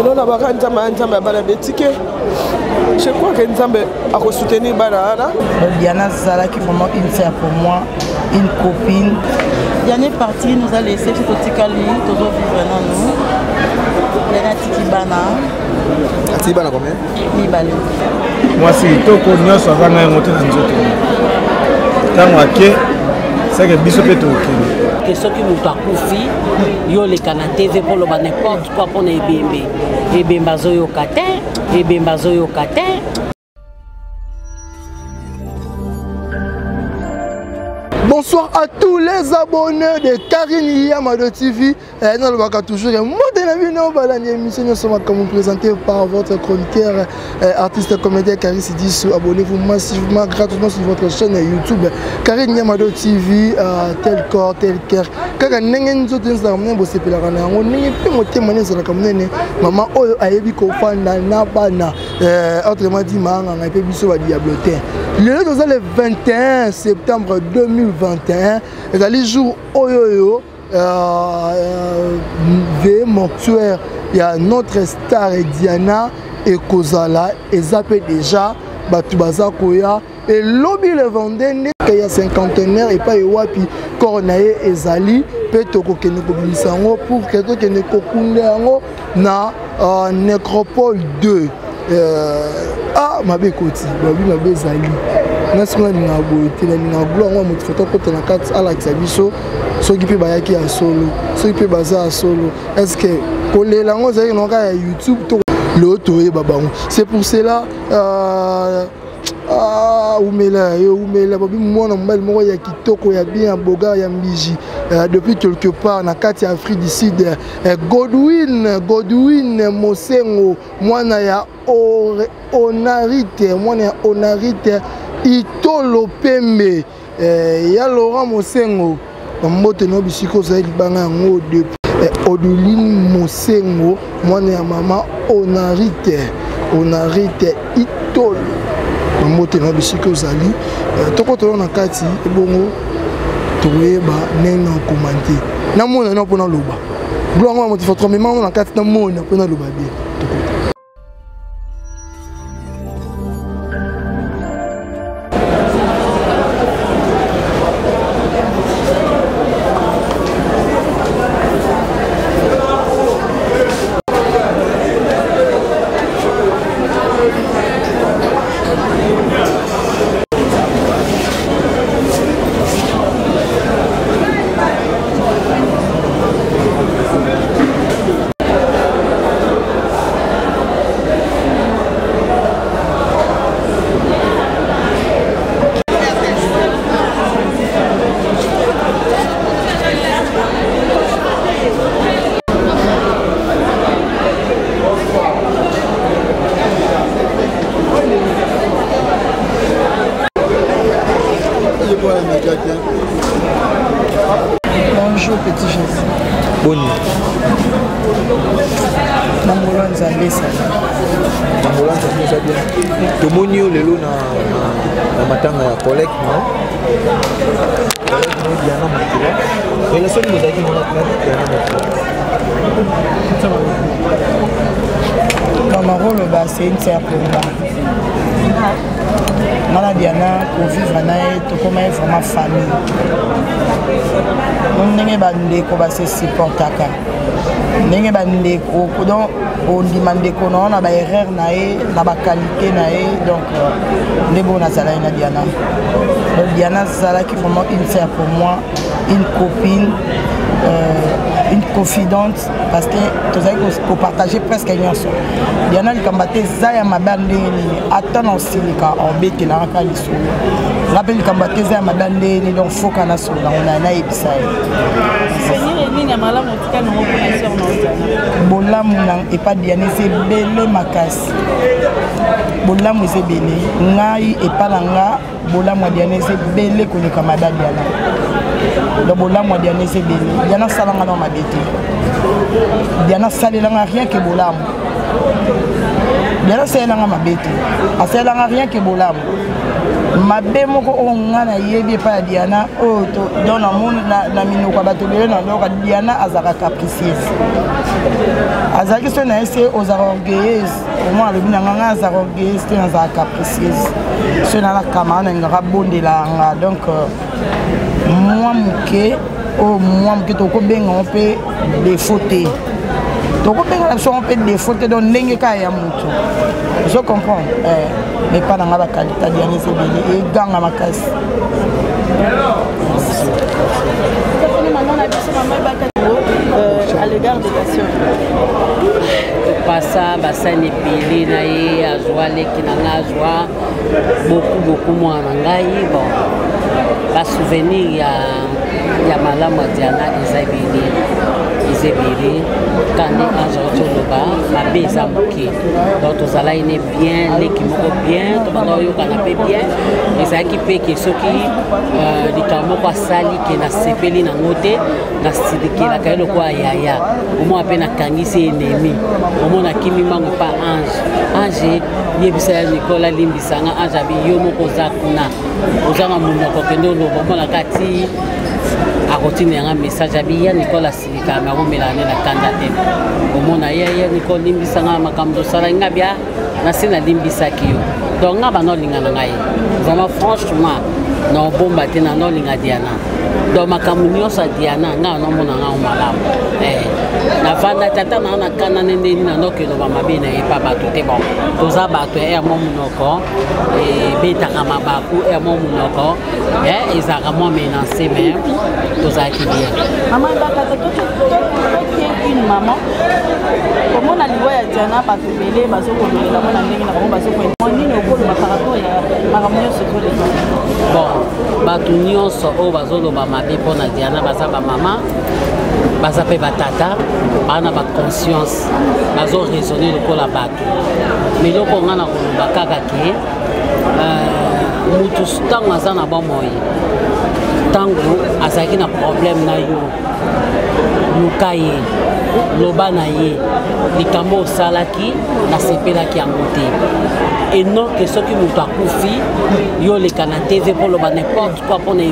lelo na baka nzambe bana betike. Je crois que nzambe a soutenir bana. Diana Zalaki vraiment une sœur pour moi, une copine. Diana est partie, nous a laissé ce petit cali, toujours vivre dans nous. Diana Tikibana. Tikibana combien? Mibale. Moi si toko nyonso azanga ngote nzoto. Tango ake c'est que biso peut toke. Que ceux qui nous takufi yo le Canada TV pour le n'importe quoi pour les bébés. Et bembazo yo kate, et bembazo yo kate. Bonsoir à tous les abonnés de Karine Yamado TV. Nous allons toujours une émission nous présentée par votre chroniqueur, artiste, comédien Karine Sidissou. Abonnez-vous massivement, gratuitement sur votre chaîne YouTube Karine Yamado TV, tel corps, tel cœur. Quand vous avez un maman autrement dit, le 21 septembre 2021, les jours Oyoyo, mortuaire, il y a notre star Diana et Kozala, et Zappé déjà, Batubaza Koya, et lobby le vendait, il y a cinquantenaire, et pas Ewapi, Coronae et Zali, Petoko Keneko Bisango, pour quelqu'un qui ne kokunde na Nécropole 2. Ah, ma békoti, ma bézali. Nasi nga ninga boite na ninga gloire moi moto photo côté na carte à la xabiso so qui peut bayaki à solo so qui peut baza à solo est-ce que kolela ngo zaki no ka YouTube to le toye babango c'est pour cela umela babi mwana mbali moko ya kitoko ya bien boga ya mbiji depuis quelque part na kati ya Afrique du Sud Godwin Mosengo mwana ya Onarite Itolo Pembe ya Laurent Mosengo mbote no bisiko za libanga ngo de Oduline Mosengo mwana ya mama Onarite Itolo mbote no bisiko zali toko to na kati ebongo toyeba nena commenter na mona na pona loba gloire mo foto mais na kati na mona pona loba bien. Bonjour petit Jésus. Bonne nuit. Nambola Nzambe ça. Nambola Nzambe ça bien. Tomonio lelo na matanga ya collecte non? Collecte no Diana Makila. Et la seule mosaïque on a Diana Makila. Dans mon rôle c'est une sœur pour moi. Nana Diana pour vivre nae to comme vraiment famille. On n'est pas bandeko ba se supportaka. Ndenge bandeko donc on demande qu'on a ba erreur nae na ba qualité nae donc ndebo na zala na Diana. Donc Diana Zala qui vraiment une sœur pour moi, une copine, une confidente parce que tous avez partager presque rien sur. Diana Likambate Zaya Madame attend aussi les cas en bête qui n'a pas les sous. Rappelle Likambate Zaya Madame donc faut qu'on a sur on a naïb ça. Bolam et pas Diana c'est belé makas. Bolam c'est belé. Ngai et pas langa. Bolam Diana c'est belé qu'on est comme Madame Diana. Donc Bolam Diana c'est belé. Diana salanga dans ma bête. Diana salanga rien que Bolam. Diana asalelanga mabe te, asalelanga rien que bolamu. Mabe moko oyo nga nayebi epai ya Diana oyo don na minoko ya bato ebele na loka Diana azalaka capricieuse. Azalaki so na ye se ozalaka orgueilleuse, omoi alobi na nga azalaka orgueilleuse te nazalaka capricieuse. So na kamara na ngaka bondela nga donc mwa moke oyo mwa moke tokobenga mpe défaut te. tokobenga na biso mpe défaut te donc ndenge kaka ya motu je comprends mais pas dans la qualité Diana ebele eganga makasi. À l'égard des patients. Passa basani pili na ye azwa leki na nga azwa beaucoup moins na ngai bon ba souvenir ya malamu ya Diana ezebele kandi anjauti oloba mabe eza moke donc tozalaki ne bien leki moko bien tobanda oyokana mpe bien ezalaki mpe ke soki likambo moko asali ke nasepeli nango te nasilikelaka ye lokola yaya omona mpe nakangisi enemi omona kimi mango pa ange yebisa ya Nicole alimbisanga ange abi yo moko oza kuna oza na monoko kende oloba omonaka ti akotini yanga message abi ya Nicole asilika nakomela ne na kanda te omona ya Nicole limbisanga makambo tosala nga bia nasi nalimbisaki yo donc nga banolinga na ngai vraiment franchement naobomba te na nolinga Diana donc makambo nyonso ya Diana nga nomona nga malamu navanda tata na kanda nendeni na nokeloba mabe na ye pa bato te bon toza bato ya mo monoko ebetaka mabaku ya mo monoko ezalaka mwa menacé mais tozalaki bien. Maman bakata une maman comment na liwa ya Diana bato ebele bazokololela mona ndenge na bango bazokoyeba nini okoloba par rapport ya makambo nyonso ezolela. Bon bato nyonso oyo bazoloba mabe mpo na Diana baza bamama baza mpe batata bana baconscience bazoraisonne lokola bato miloko nga na koloba kaka ke mutu ntango aza na bomoi ntango azalaki na problème na yo luka ye loba na ye likambo osalaki nasepelaki yango te eno ke soki moto akufi yo leka na tv mpo loba n'importe quoi mpo na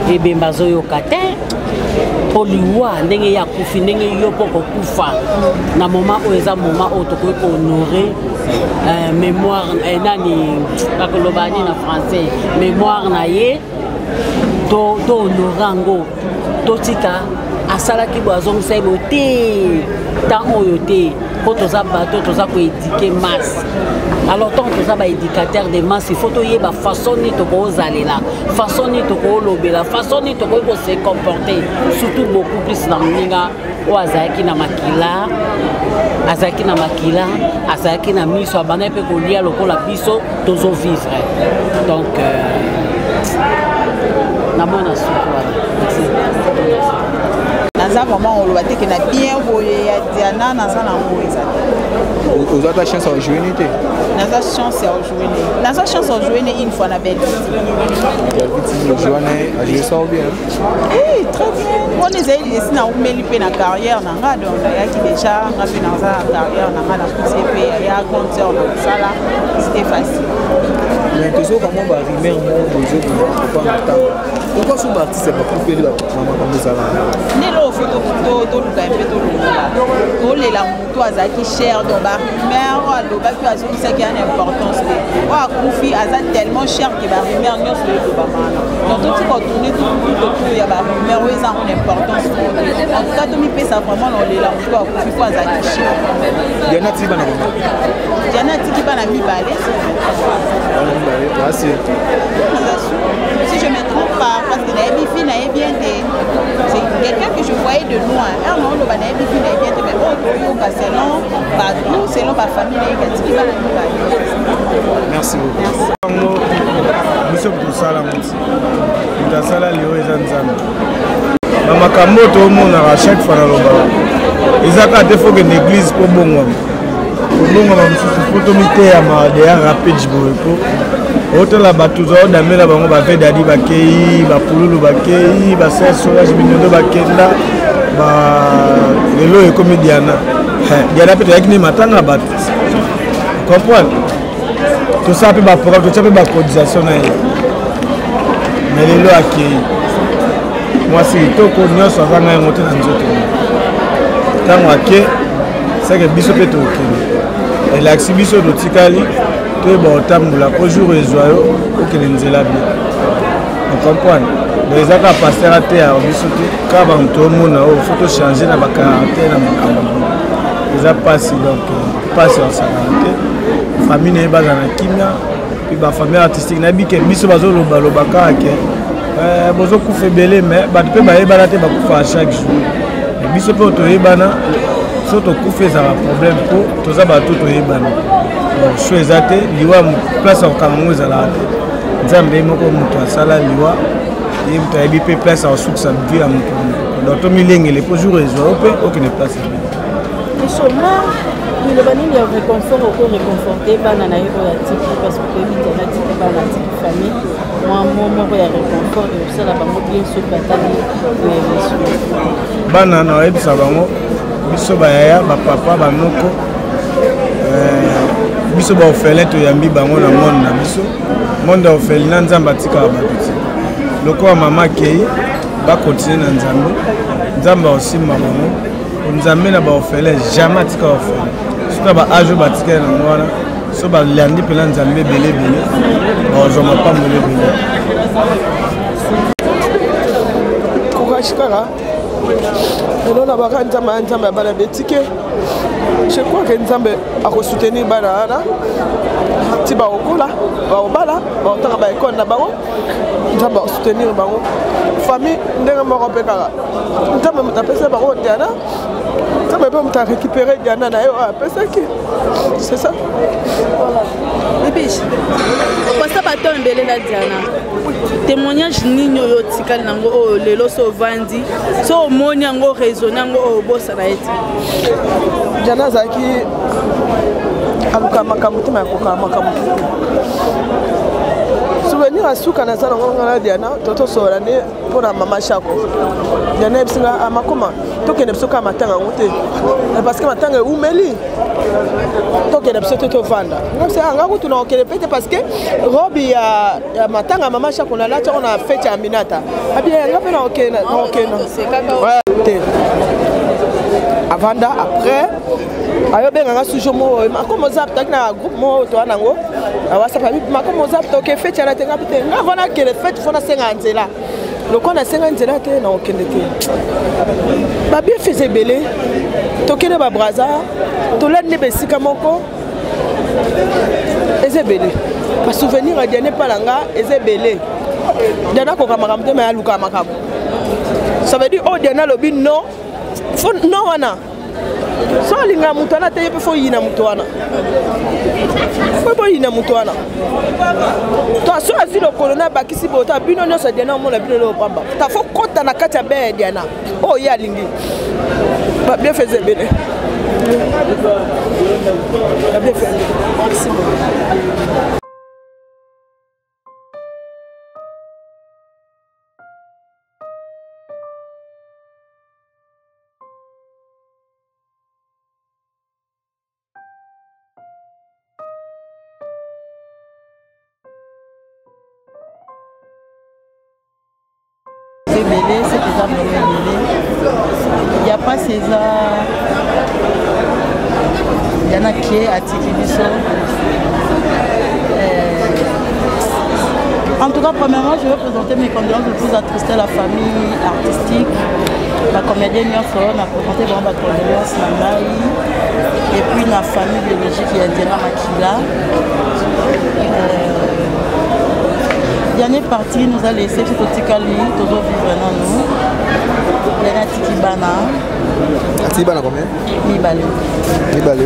ebembe azoyoka te mpo liwa ndenge ye akufi ndenge yo mpo kokufa na moma oyo eza moma oyo tokoki kohonore mémoire nani bakoloba ni na français mémoire na ye to honore yango totika asalaki bo azongisa ye bo te ntango oyo te mpo toza bato toza koédike masse alors tant toza baéducateur de masse il faut toyeba façon nini tokozalela façon nini tokolobela façon nini tokoki kose comporter surtout beaucoup plus na moninga oyo azalaki na makila azalaki na miso abanda mpe kolia lokola biso tozovivre donc namona suku wana naza vraiment oloba te ke na bien boye ya Diana naza nango eza te oza ta chance ya ojouene te naza chance ya ojouene une fois na Belgique ajoué ça ou bien très bien wana ezali esi naumeli mpe na carrière na nga donc nayaki déjà nga mpe naza na carrière na nga nakuti mpe ya compteur na kosala c'était facile mais tozoka mwa barimer mo ezokopa na ntango pourquoi so baartiste bakufeli bamakambo ezala ndelo ofo toluka mpe tolongola tolela motu azalaki cher donc barimer alobaki azongisaki ya na importance te oyo akufi aza tellement cher ke barimer nyonso elobamana donc totika otourne tutu ya barimer oyo eza na importance en tout cas tomipesa vraiment na olela motu akufi po azalaki cher Diana tiki bana mama Diana tiki bana mibale merci si je me trompe pas parce que nayebi fille nayebi bien te c'est quelqu'un que je voyais de loin non loba nayebi fille nayebi bien te mais bon toyoka selon bato selon bafamille nayeka tiki bana mibale merci beaucoup biso tosala moti moto asala leo eza nzambe bamakambo tomonaka chaque fois nalobaka eza kaka te fokende église mpo bongwama kobongwama mosusu mpo tomiteyama deya rapide boye mpo otala bato zaodamela bango bavedadi bakei bapululu bakei basensolage minyondo bakenda lelo ekomi Diana mpe toyaki ne matanga bato comprendre tout ça peut ba programme tout ça peut ba cotisation na ye mais lelo akei moi si toko nyonso avanga yango te na nzoto ntango ake seke biso mpe tokende elakisi biso totikali toyeba otambola po jour ezwa yo okende nzela bien ocomprendre donc eza kaka paster ate ya biso te kaka bantu tomona oyo fo tochange na bacaractere na makambo eza mpasi donc mpasi osakana te famille na ye baza na kimia mpe bafamille artistique nayebi ke biso bazolobaloba kaka ke bozokufa ebele mais bato mpe bayebana te bakufa à chaque jour biso mpe toyebana so tokufa ezala problème mpo toza bato toyebana so eza te liwa place ya kokanga ngo ezalaka te nzambe ye moko moto asala liwa ye moto ayebi mpe place akosukisa vie ya moto donc tomilengele mpo jour ezwa yo mpe okende place ebe liloba nini ya réconfort oko réconforte bana na ye oyo atiki parce que toyebi nzala atiki bana atiki famille mwa moko ya réconfort ekosala bango bien soki batali émission bana na oyebisa bango biso bayaya bapapa banoko biso baorphelin toyambi bango na monde na biso monde ya orphelina nzambe atikaka bato ti lokola mama akei bakontinue na nzambe nzambe aosimba bango nzambe na baorphelin jamais atikaka orphelin surtout na baage oyo batikali nango wana so balandi mpena nzambe ebele ebele bazwa mapamboli ebele courage kaka lelo na baka nzambe ya nzambe ya bana betike je crois que nzambe akosoutenir bana wana ti baokola baobala baotanga baekole na bango nzambe akosoutenir bango famille ndenge moko mpe kaka nzambe moto apesa bango diana nzambe mpe moto arécupéré diana na ye oyo apesaki c'est ça bibish opasa bato mbele na diana témoignage nini oyo otikali nango oyo lelo so ovandi so omoni yango raisonne yango oyo obosana ye ti diana azalaki aluka makambo te ma yakokaa makambo souvenir asuka naza nango ngana diana totosola nde mpona mama chako diana yebisinga amakoma tokende biso kaka matanga yango te parce que matanga eumeli tokende biso te tovanda anga kutuna okende mpe te parce que robi ya matanga mama chako nalati yango na fete ya aminata abia yanga mpe naokenda te avanda après ayobenganga sujo moko makomo zap taki na groupe moko toa nango awasapa makomo zap toke fete ya natenga mpe te nga vona kende fete fona senga nzela loko nasenga nzela te na okende te babie fese ebele tokende babraza tolandi nde besika moko eza ebele basouvenir ya diane palanga eza ebele diana akoka makambo te ma yaluka makambo ça veut dire oyo diana alobi non fo non wana so alinga moto wana te ye mpe fo yina moto wana fo boyina moto wana to so azwi lokolo na bakisi bota bino nyonso diana omona bino leo pamba ta fo kota na kati ya be ya diana oyo ye alingi babie feze ebele babie feze merci beaucoup. Belé, c'est déjà Belé. Il n'y a pas César. Il y en a qui est à Tikibiso. En tout cas, premièrement, je vais présenter mes condoléances le plus attristé à la famille artistique. La comédienne Nyonso m'a présenté vraiment ma condoléance et puis la famille biologique qui est Diana Makila. Diane est partie, nous a laissé tout au Tikali, toujours vivre dans nous. Diane a Tikibana. Tikibana combien? Mibale. Mibale.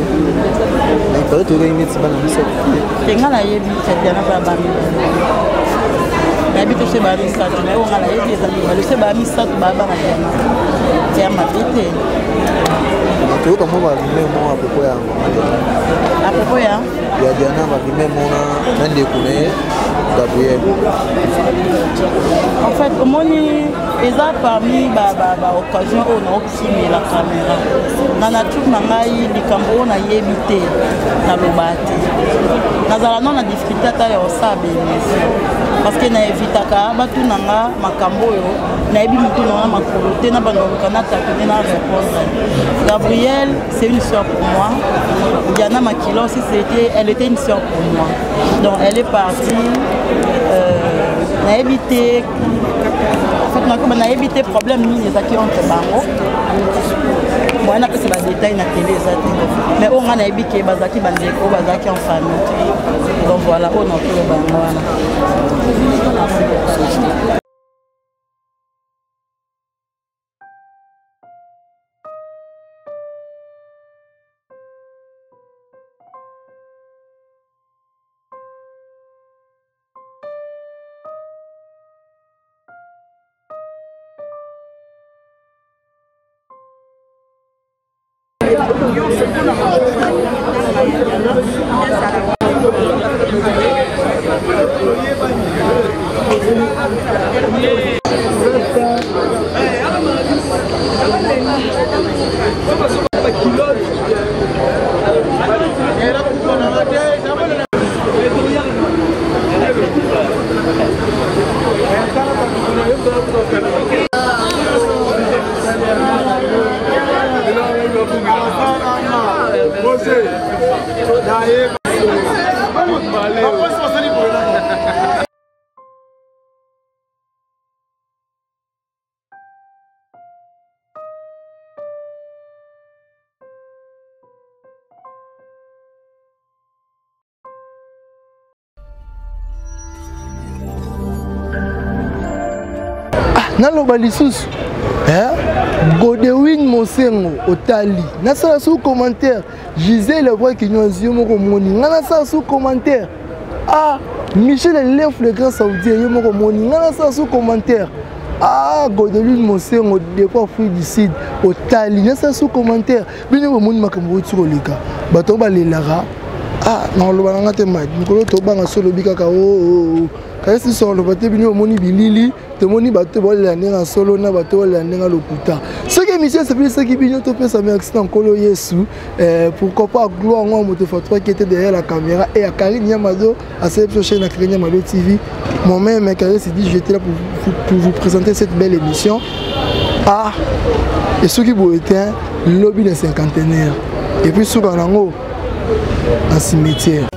Il paraît que tu as une Tikibana. Tenga la yebi, c'est Diana Baba Mibale. N'habite chez Bami Sato, mais on a la yebi, c'est Bami Sato Baba Diana. C'est à ma vie. Tu vois comment on va vivre à propos à propos il y a Diana va vivre mon un découvert. Gabriel. En fait, au moni, ils ont parmi l'occasion où on a filmé la caméra. Dans la nature, les cambos on a évité dans le bâti. Dans la non, on a discuté à ça, parce que na evitaka batu nanga makambo yo na ebi mutu nanga makolo te na bando kana tapé na répondre. Gabriel, c'est une sœur pour moi. Diana Makilo aussi elle était une sœur pour moi. Donc elle est partie na évité en fait na évité problème ni les acquis entre bango. Moi on a pas ces détails na télé ça mais on a évité bazaki bandeko bazaki en famille. Donc voilà, on a fait le bango. naloba lisusu Godewin Mosengo Otali nasala sous commentaire Gisèle le voix qui nous yo moko moni nasala sous commentaire Michel Elef le grand saoudien yo moko moni nasala sous commentaire Godewin Mosengo depuis fruit du sud Otali nasala sous commentaire bino moni makambo tsiko leka bato ba lelara non lo bana ngate ma nikolo to banga solo bikaka kasi solo bato bino moni bilili temoni bato bolela ndenga solo na bato bolela ndenga lokuta ce que monsieur c'est plus ce qui bino to pesa mais accident kolo Yesu pourquoi pas gloire moi moto fatwa qui était derrière la caméra et à Karine Yamado à cette chaîne à Karine Yamado TV mon même Karine s'est dit j'étais là pour vous présenter cette belle émission et ce qui vous était lobby des cinquantenaires et puis sous Ganango un cimetière.